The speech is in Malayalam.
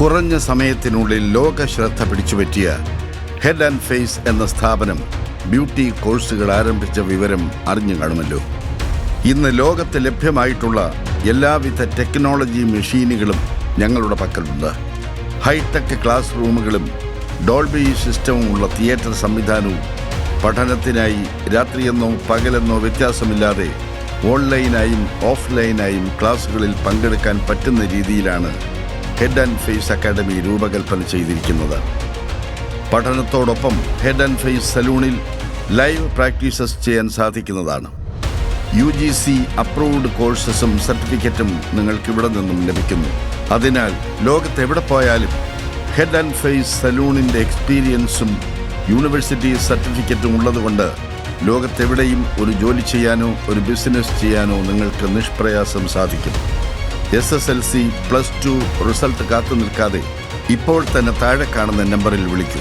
കുറഞ്ഞ സമയത്തിനുള്ളിൽ ലോക ശ്രദ്ധ പിടിച്ചുപറ്റിയ ഹെഡ് ആൻഡ് ഫേസ് എന്ന സ്ഥാപനം ബ്യൂട്ടി കോഴ്സുകൾ ആരംഭിച്ച വിവരം അറിഞ്ഞു കാണുമല്ലോ. ഇന്ന് ലോകത്ത് ലഭ്യമായിട്ടുള്ള എല്ലാവിധ ടെക്നോളജി മെഷീനുകളും ഞങ്ങളുടെ പക്കലുണ്ട്. ഹൈടെക് ക്ലാസ് റൂമുകളും ഡോൾബി സിസ്റ്റവും ഉള്ള തിയേറ്റർ സംവിധാനവും പഠനത്തിനായി രാത്രിയെന്നോ പകലെന്നോ വ്യത്യാസമില്ലാതെ ഓൺലൈനായും ഓഫ്ലൈനായും ക്ലാസുകളിൽ പങ്കെടുക്കാൻ പറ്റുന്ന രീതിയിലാണ് ഹെഡ് ആൻഡ് ഫേസ് അക്കാഡമി രൂപകൽപ്പന ചെയ്തിരിക്കുന്നത്. പഠനത്തോടൊപ്പം ഹെഡ് ആൻഡ് ഫേസ് സലൂണിൽ ലൈവ് പ്രാക്ടീസസ് ചെയ്യാൻ സാധിക്കുന്നതാണ്. UGC അപ്രൂവ്ഡ് കോഴ്സസും സർട്ടിഫിക്കറ്റും നിങ്ങൾക്ക് ഇവിടെ നിന്നും ലഭിക്കുന്നു. അതിനാൽ ലോകത്തെവിടെ പോയാലും ഹെഡ് ആൻഡ് ഫേസ് സലൂണിൻ്റെ എക്സ്പീരിയൻസും യൂണിവേഴ്സിറ്റി സർട്ടിഫിക്കറ്റും ഉള്ളതുകൊണ്ട് ലോകത്തെവിടെയും ഒരു ജോലി ചെയ്യാനോ ഒരു ബിസിനസ് ചെയ്യാനോ നിങ്ങൾക്ക് നിഷ്പ്രയാസം സാധിക്കും. SSLC+2 റിസൾട്ട് കാത്തു നിൽക്കാതെ ഇപ്പോൾ തന്നെ താഴെ കാണുന്ന നമ്പറിൽ വിളിക്കൂ.